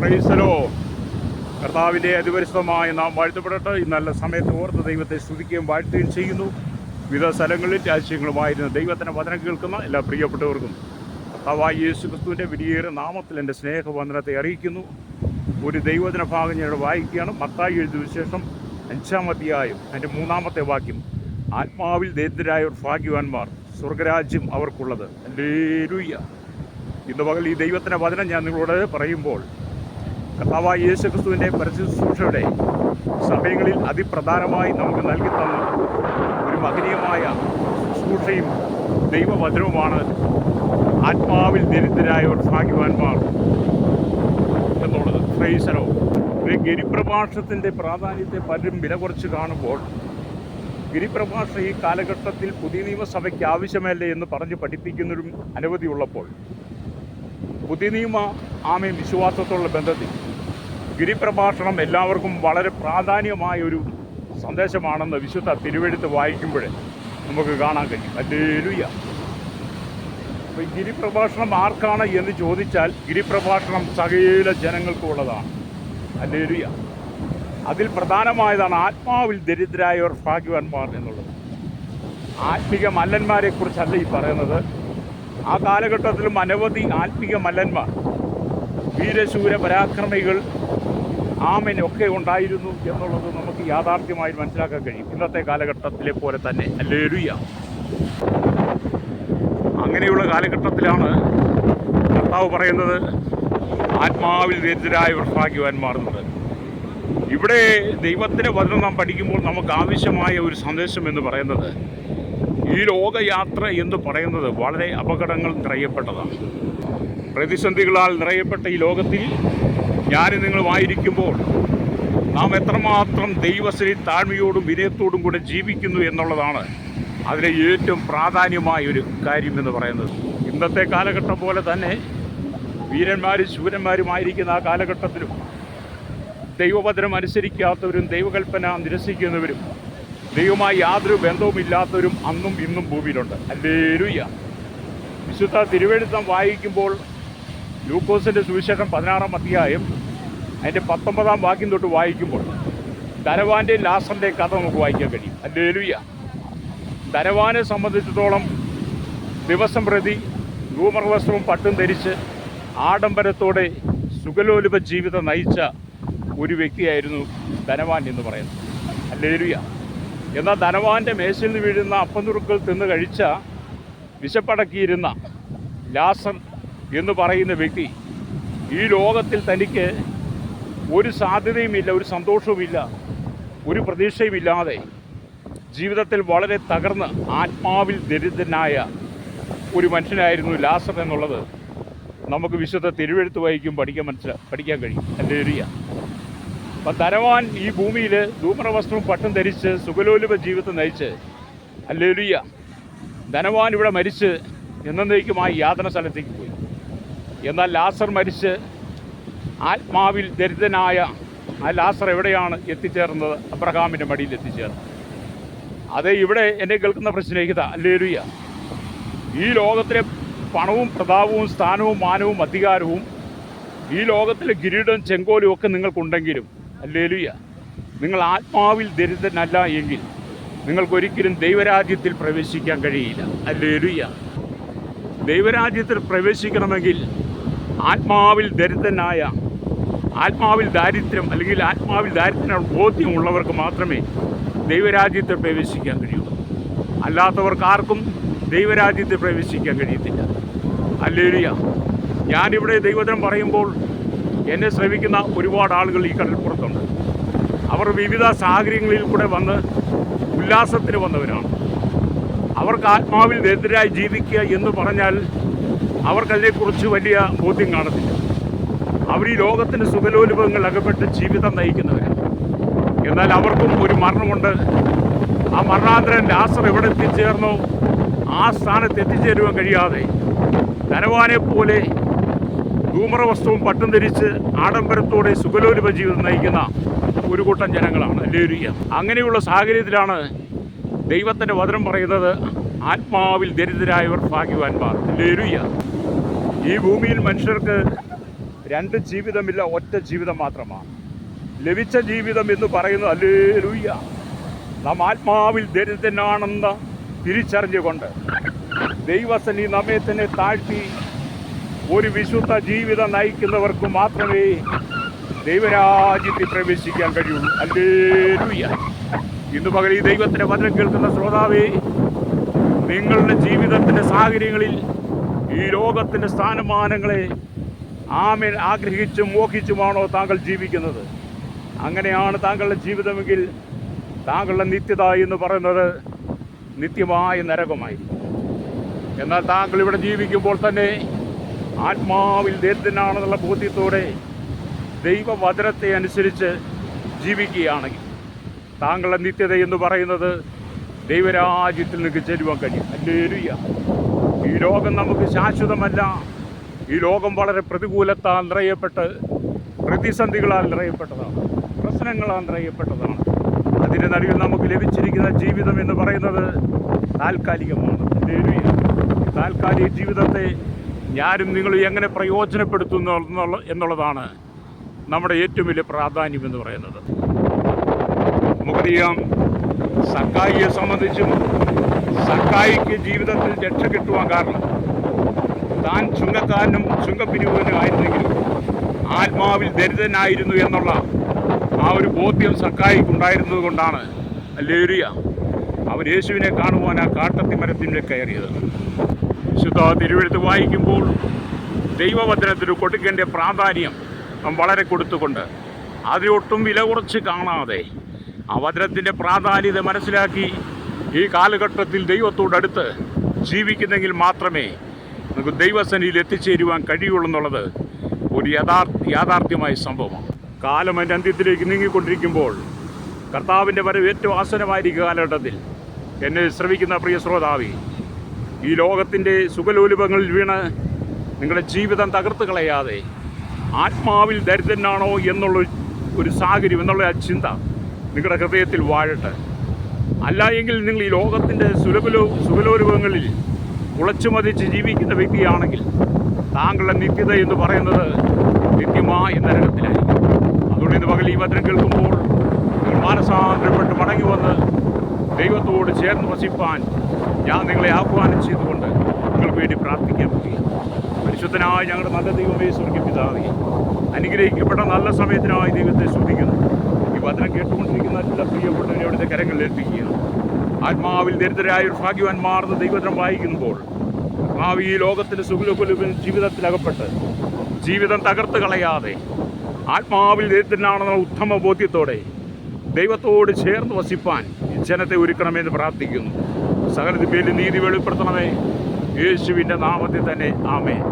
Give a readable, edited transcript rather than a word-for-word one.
പ്രൈസലോ കർത്താവിൻ്റെ അതിപരിശുദ്ധമായ നാം വാഴ്ത്തപ്പെടട്ടെ. ഈ നല്ല സമയത്ത് ഓർത്ത് ദൈവത്തെ സ്തുതിക്കുകയും വാഴ്ത്തുകയും ചെയ്യുന്നു. വിവിധ സ്ഥലങ്ങളിൽ രാജ്യങ്ങളുമായിരുന്ന ദൈവത്തിൻ്റെ വചനം കേൾക്കുന്ന എല്ലാ പ്രിയപ്പെട്ടവർക്കും കർത്താവായ യേശു ക്രിസ്തുവിൻ്റെ വലിയേറെ നാമത്തിൽ എൻ്റെ സ്നേഹവന്ദനത്തെ അറിയിക്കുന്നു. ഒരു ദൈവവചന ഭാഗം ഞാൻ വായിക്കുകയാണ്. മത്തായി എഴുതിയ വിശേഷം 5-ാം അധ്യായം അതിൻ്റെ 3-ാമത്തെ വാക്യം. ആത്മാവിൽ ദരിദ്രരായവർ ഭാഗ്യവാന്മാർ, സ്വർഗരാജ്യം അവർക്കുള്ളത്. ഹല്ലേലൂയ. ഇന്ന് പകൽ ഈ ദൈവത്തിൻ്റെ വചനം ഞാൻ നിങ്ങളോട് പറയുമ്പോൾ കർത്താവായ യേശു ക്രിസ്തുവിൻ്റെ പരിശുശ്രൂഷയുടെ സമയങ്ങളിൽ അതിപ്രധാനമായി നമുക്ക് നൽകി തന്ന ഒരു മഹനീയമായ ശുശ്രൂഷയും ദൈവവചനവുമാണ് ആത്മാവിൽ ദരിദ്രരായവർ ഭാഗ്യവാന്മാർ എന്നുള്ളത്. പ്രൈസലോ. ഗിരിപ്രഭാഷണത്തിൻ്റെ പ്രാധാന്യത്തെ പലരും വില കുറച്ച് കാണുമ്പോൾ ഗിരിപ്രഭാഷണം ഈ കാലഘട്ടത്തിൽ പുതിയ നിയമസഭയ്ക്ക് ആവശ്യമല്ലേ എന്ന് പറഞ്ഞ് പഠിപ്പിക്കുന്നവരും അനവധിയുള്ളപ്പോൾ പുതിയ നിയമ വിശ്വാസത്തോടുള്ള ബന്ധത്തിൽ ഗിരിപ്രഭാഷണം എല്ലാവർക്കും വളരെ പ്രാധാന്യമായൊരു സന്ദേശമാണെന്ന് വിശുദ്ധ തിരുവെഴുത്ത് വായിക്കുമ്പോൾ നമുക്ക് കാണാൻ കഴിയും. ഹല്ലേലൂയ. അപ്പോൾ ഈ ഗിരിപ്രഭാഷണം ആർക്കാണ് എന്ന് ചോദിച്ചാൽ ഗിരിപ്രഭാഷണം സകല ജനങ്ങൾക്കുള്ളതാണ്. ഹല്ലേലൂയ. അതിൽ പ്രധാനമായതാണ് ആത്മാവിൽ ദരിദ്രരായവർ ഭാഗ്യവാന്മാർ എന്നുള്ളത്. ആത്മീക മല്ലന്മാരെ കുറിച്ചല്ല ഈ പറയുന്നത്. ആ കാലഘട്ടത്തിലും അനവധി ആത്മീക മല്ലന്മാർ, വീരശൂര പരാക്രമികൾ ഒക്കെ ഉണ്ടായിരുന്നു എന്നുള്ളത് നമുക്ക് യാഥാർത്ഥ്യമായി മനസ്സിലാക്കാൻ കഴിയും. ഇന്നത്തെ കാലഘട്ടത്തിലെ പോലെ തന്നെ. ഹല്ലേലൂയ. അങ്ങനെയുള്ള കാലഘട്ടത്തിലാണ് കർത്താവ് പറയുന്നത് ആത്മാവിൽ ദരിദ്രരായവർ ഭാഗ്യവാന്മാർ എന്നുള്ളത്. ഇവിടെ ദൈവത്തിൻ്റെ വചനം നാം പഠിക്കുമ്പോൾ നമുക്ക് ആവശ്യമായ ഒരു സന്ദേശം എന്ന് പറയുന്നത് ഈ ലോകയാത്ര എന്ന് പറയുന്നത് വളരെ അപകടങ്ങൾ നിറയപ്പെട്ടതാണ്. പ്രതിസന്ധികളാൽ നിറയപ്പെട്ട ഈ ലോകത്തിൽ ഞാനും നിങ്ങളുമായിരിക്കുമ്പോൾ നാം എത്രമാത്രം ദൈവശ്രീ താഴ്മയോടും വിനയത്തോടും കൂടെ ജീവിക്കുന്നു എന്നുള്ളതാണ് അതിലെ ഏറ്റവും പ്രാധാന്യമായ ഒരു കാര്യം എന്ന് പറയുന്നത്. ഇന്നത്തെ കാലഘട്ടം പോലെ തന്നെ വീരന്മാരും ശൂരന്മാരുമായിരിക്കുന്ന ആ കാലഘട്ടത്തിലും ദൈവവചനം അനുസരിക്കാത്തവരും ദൈവകൽപ്പന നിരസിക്കുന്നവരും ദൈവവുമായി യാതൊരു ബന്ധവുമില്ലാത്തവരും അന്നും ഇന്നും ഭൂമിയിലുണ്ട്. ഹല്ലേലൂയ. വിശുദ്ധ തിരുവെഴുത്തം വായിക്കുമ്പോൾ ലൂക്കോസിൻ്റെ സുവിശേഷം 16-ാം അധ്യായം അതിൻ്റെ 19-ാം വാക്യം തൊട്ട് വായിക്കുമ്പോൾ ധനവാൻ്റെയും ലാസറിൻ്റെയും കഥ നമുക്ക് വായിക്കാൻ കഴിയും. ഹല്ലേലൂയ. ധനവാനെ സംബന്ധിച്ചിടത്തോളം ദിവസം പ്രതി ധൂമ്രവസ്ത്രവും പട്ടും ധരിച്ച് ആഡംബരത്തോടെ സുഖലോലുപ ജീവിതം നയിച്ച ഒരു വ്യക്തിയായിരുന്നു ധനവാൻ എന്ന് പറയുന്നത്. ഹല്ലേലൂയ. എന്നാൽ ധനവാന്റെ മേശയിൽ നിന്ന് വീഴുന്ന അപ്പനുറുക്കൾ തിന്ന് കഴിച്ച വിശപ്പടക്കിയിരുന്ന ലാസർ എന്ന് പറയുന്ന വ്യക്തി ഈ ലോകത്തിൽ തനിക്ക് ഒരു സാധ്യതയുമില്ല, ഒരു സന്തോഷവുമില്ല, ഒരു പ്രതീക്ഷയുമില്ലാതെ ജീവിതത്തിൽ വളരെ തകർന്ന് ആത്മാവിൽ ദരിദ്രനായ ഒരു മനുഷ്യനായിരുന്നു ലാസർ എന്നുള്ളത് നമുക്ക് വിശുദ്ധ തിരുവെഴുത്ത് വായിക്കും പഠിക്കാൻ കഴിയും. ഹല്ലേലൂയ. അപ്പം ധനവാൻ ഈ ഭൂമിയിൽ ധൂമ്രവസ്ത്രവും പട്ടും ധരിച്ച് സുഖലോലുപ ജീവിതം നയിച്ച്, ഹല്ലേലൂയ, ധനവാൻ ഇവിടെ മരിച്ച് എന്നേക്കുമായി യാതന സ്ഥലത്തേക്ക് പോയി. എന്നാൽ ലാസർ മരിച്ച് ആത്മാവിൽ ദരിദ്രനായ ആ ലാസർ എവിടെയാണ് എത്തിച്ചേർന്നത്? അബ്രഹാമിൻ്റെ മടിയിൽ എത്തിച്ചേർന്നത്. അത് ഇവിടെ എന്നെ കേൾക്കുന്ന പ്രശ്നഹിത. ഹല്ലേലൂയ. ഈ ലോകത്തിലെ പണവും പ്രതാപവും സ്ഥാനവും മാനവും അധികാരവും ഈ ലോകത്തിലെ കിരീടവും ചെങ്കോലും ഒക്കെ നിങ്ങൾക്കുണ്ടെങ്കിലും, ഹല്ലേലൂയ, നിങ്ങൾ ആത്മാവിൽ ദരിദ്രനല്ല എങ്കിൽ നിങ്ങൾക്കൊരിക്കലും ദൈവരാജ്യത്തിൽ പ്രവേശിക്കാൻ കഴിയില്ല. ഹല്ലേലൂയ. ദൈവരാജ്യത്തിൽ പ്രവേശിക്കണമെങ്കിൽ ആത്മാവിൽ ദരിദ്രനായ, ആത്മാവിൽ ദാരിദ്ര്യം അല്ലെങ്കിൽ ആത്മാവിൽ ദാരിദ്ര്യ ബോധ്യമുള്ളവർക്ക് മാത്രമേ ദൈവരാജ്യത്തിൽ പ്രവേശിക്കാൻ കഴിയൂ. അല്ലാത്തവർക്ക് ആർക്കും ദൈവരാജ്യത്തിൽ പ്രവേശിക്കാൻ കഴിയത്തില്ല. ഹല്ലേലൂയ. ഞാനിവിടെ ദൈവവചനം പറയുമ്പോൾ എന്നെ ശ്രമിക്കുന്ന ഒരുപാട് ആളുകൾ ഈ കടൽപ്പുറത്തുണ്ട്. അവർ വിവിധ സാഹചര്യങ്ങളിൽ കൂടെ വന്ന് ഉല്ലാസത്തിന് വന്നവരാണ്. അവർക്ക് ആത്മാവിൽ ദരിദ്രരായി ജീവിക്കുക എന്ന് പറഞ്ഞാൽ അവർക്കതിനെക്കുറിച്ച് വലിയ ബോധ്യം കാണത്തില്ല. അവർ ഈ ലോകത്തിൻ്റെ സുഖലോലുപങ്ങൾ അകപ്പെട്ട് ജീവിതം നയിക്കുന്നവരാണ്. എന്നാൽ അവർക്കും ഒരു മരണമുണ്ട്. ആ മരണാന്തരം ലാസർ എവിടെ എത്തിച്ചേർന്നോ ആ സ്ഥാനത്ത് എത്തിച്ചേരുവാൻ കഴിയാതെ ധനവാനെ പോലെ ധൂമ്രവസ്ത്രവും പട്ടും ധരിച്ച് ആഡംബരത്തോടെ സുഖലോലുപ ജീവിതം നയിക്കുന്ന ഒരു കൂട്ടം ജനങ്ങളാണ്. ഹല്ലേലൂയ. അങ്ങനെയുള്ള സാഹചര്യത്തിലാണ് ദൈവത്തിൻ്റെ വചനം പറയുന്നത് ആത്മാവിൽ ദരിദ്രരായവർ ഭാഗ്യവാന്മാർ. ഹല്ലേലൂയ. ഈ ഭൂമിയിൽ മനുഷ്യർക്ക് രണ്ട് ജീവിതമില്ല, ഒറ്റ ജീവിതം മാത്രമാണ്. ലഭിച്ച ജീവിതം എന്ന് പറയുന്നത് ഹല്ലേലൂയ, നാം ആത്മാവിൽ ദരിദ്രനാണെന്ന് തിരിച്ചറിഞ്ഞുകൊണ്ട് ദൈവസന്നിധി നമ്മെ തന്നെ താഴ്ത്തി ഒരു വിശുദ്ധ ജീവിതം നയിക്കുന്നവർക്ക് മാത്രമേ ദൈവരാജ്യത്തിൽ പ്രവേശിക്കാൻ കഴിയുള്ളൂ. ഹല്ലേലൂയ. ഇന്ന് പകൽ ഈ ദൈവത്തിൻ്റെ വചനം കേൾക്കുന്ന ശ്രോതാവേ, നിങ്ങളുടെ ജീവിതത്തിൻ്റെ സാഹചര്യങ്ങളിൽ ഈ ലോകത്തിൻ്റെ സ്ഥാനമാനങ്ങളെ ആഗ്രഹിച്ചും മോഹിച്ചുമാണോ താങ്കൾ ജീവിക്കുന്നത്? അങ്ങനെയാണ് താങ്കളുടെ ജീവിതമെങ്കിൽ താങ്കളുടെ നിത്യത എന്ന് പറയുന്നത് നിത്യമായ നരകമായി. എന്നാൽ താങ്കൾ ഇവിടെ ജീവിക്കുമ്പോൾ തന്നെ ആത്മാവിൽ ദരിദ്രനാണെന്നുള്ള ബോധ്യത്തോടെ ദൈവവചനത്തെ അനുസരിച്ച് ജീവിക്കുകയാണെങ്കിൽ താങ്കളുടെ നിത്യത എന്ന് പറയുന്നത് ദൈവരാജ്യത്തിൽ നിങ്ങൾക്ക് ചെല്ലുവാൻ കഴിയും. ഹല്ലേലൂയ. ഈ ലോകം നമുക്ക് ശാശ്വതമല്ല. ഈ ലോകം വളരെ പ്രതികൂലത്താൽ നിറയപ്പെട്ട് പ്രതിസന്ധികളാൽ നിറയപ്പെട്ടതാണ്, പ്രശ്നങ്ങളാൽ നിറയപ്പെട്ടതാണ്. അതിൻ്റെ നടുവിൽ നമുക്ക് ലഭിച്ചിരിക്കുന്ന ജീവിതം എന്ന് പറയുന്നത് താൽക്കാലികമാണ്. ഹല്ലേലൂയ. താൽക്കാലിക ജീവിതത്തെ ഞാനും നിങ്ങളും എങ്ങനെ പ്രയോജനപ്പെടുത്തുന്നു എന്നുള്ളതാണ് നമ്മുടെ ഏറ്റവും വലിയ പ്രാധാന്യം എന്ന് പറയുന്നത്. നമുക്കറിയാം, സക്കായിയെ സംബന്ധിച്ചും സക്കായിക്ക് ജീവിതത്തിൽ രക്ഷ കിട്ടുവാൻ കാരണം താൻ ചുങ്കക്കാരനും ചുങ്കപ്പിരിവനും ആയിരുന്നെങ്കിലും ആത്മാവിൽ ദരിദ്രനായിരുന്നു എന്നുള്ള ആ ഒരു ബോധ്യം സക്കായിക്കുണ്ടായിരുന്നത് കൊണ്ടാണ് ഹല്ലേലൂയ അവൻ യേശുവിനെ കാണുവാൻ ആ കാട്ടത്തി മരത്തിൻ്റെ കയറിയത്. വിശുദ്ധ തിരുവെഴുത്ത് വായിക്കുമ്പോൾ ദൈവവചനത്തിന് കൊടുക്കേണ്ട പ്രാധാന്യം വളരെ കൊടുത്തുകൊണ്ട് അതിലൊട്ടും വില കുറച്ച് കാണാതെ ആ വചനത്തിൻ്റെ പ്രാധാന്യത മനസ്സിലാക്കി ഈ കാലഘട്ടത്തിൽ ദൈവത്തോടടുത്ത് ജീവിക്കുന്നെങ്കിൽ മാത്രമേ നമുക്ക് ദൈവസന്നിധിയിൽ എത്തിച്ചേരുവാൻ കഴിയുള്ളൂ എന്നുള്ളത് ഒരു യാഥാർത്ഥ്യമായ സംഭവമാണ്. കാലം അതിൻ്റെ അന്ത്യത്തിലേക്ക് നീങ്ങിക്കൊണ്ടിരിക്കുമ്പോൾ കർത്താവിൻ്റെ വരവ് ഏറ്റവും ആസന്നമായിരിക്കും കാലഘട്ടത്തിൽ എന്നെ ശ്രവിക്കുന്ന പ്രിയ ശ്രോതാവി, ഈ ലോകത്തിൻ്റെ സുഖലോലുപങ്ങളിൽ വീണ് നിങ്ങളുടെ ജീവിതം തകർത്ത് കളയാതെ ആത്മാവിൽ ദരിദ്രനാണോ എന്നുള്ള ഒരു സാഹചര്യം എന്നുള്ള ആ ചിന്ത നിങ്ങളുടെ ഹൃദയത്തിൽ വാഴട്ടെ. അല്ല എങ്കിൽ നിങ്ങൾ ഈ ലോകത്തിൻ്റെ സുഖലോലുപങ്ങളിൽ ഉളച്ചുമതിച്ച് ജീവിക്കുന്ന വ്യക്തിയാണെങ്കിൽ താങ്കളുടെ നിത്യത എന്ന് പറയുന്നത് നിത്യമായ നരകത്തിലായിരിക്കും. അതുകൊണ്ട് ഇന്ന് പകൽ ഈ വചനം കേൾക്കുമ്പോൾ നിങ്ങൾ മാനസാന്തരപ്പെട്ട് മടങ്ങി വന്ന് ദൈവത്തോട് ചേർന്ന് വസിപ്പാൻ ഞാൻ നിങ്ങളെ ആഹ്വാനം ചെയ്തുകൊണ്ട് നിങ്ങൾക്ക് വേണ്ടി പ്രാർത്ഥിക്കാൻ പറ്റുക. പരിശുദ്ധനായ ഞങ്ങളുടെ നല്ല ദൈവമേ, സ്വർഗ്ഗ പിതാവേ, അനുഗ്രഹിക്കപ്പെട്ട നല്ല സമയത്തിനായി ദൈവത്തെ സ്തുതിക്കുന്നു. ഈ വചനം കേട്ടുകൊണ്ടിരിക്കുന്ന എല്ലാ പ്രിയപ്പെട്ടവരെ അവിടുത്തെ കരങ്ങളിൽ ഏൽപ്പിക്കുകയാണ്. ആത്മാവിൽ ദരിദ്രരായ ഒരു ഭാഗ്യവാന്മാർന്ന് ദൈവവചനം വായിക്കുമ്പോൾ ഈ ലോകത്തിൻ്റെ സുഖലുപലുവിൻ ജീവിതത്തിലകപ്പെട്ട് ജീവിതം തകർത്ത് കളയാതെ ആത്മാവിൽ ദരിദ്രനാണെന്ന ഉത്തമ ബോധ്യത്തോടെ ദൈവത്തോട് ചേർന്ന് വസിപ്പാൻ ഈ ജനത്തെ ഒരുക്കണമെന്ന് പ്രാർത്ഥിക്കുന്നു. സകലത്തിന്മേലും നീതി വെളിപ്പെടുത്തണമേ, യേശുവിൻ്റെ നാമത്തിൽ തന്നെ. ആമേൻ.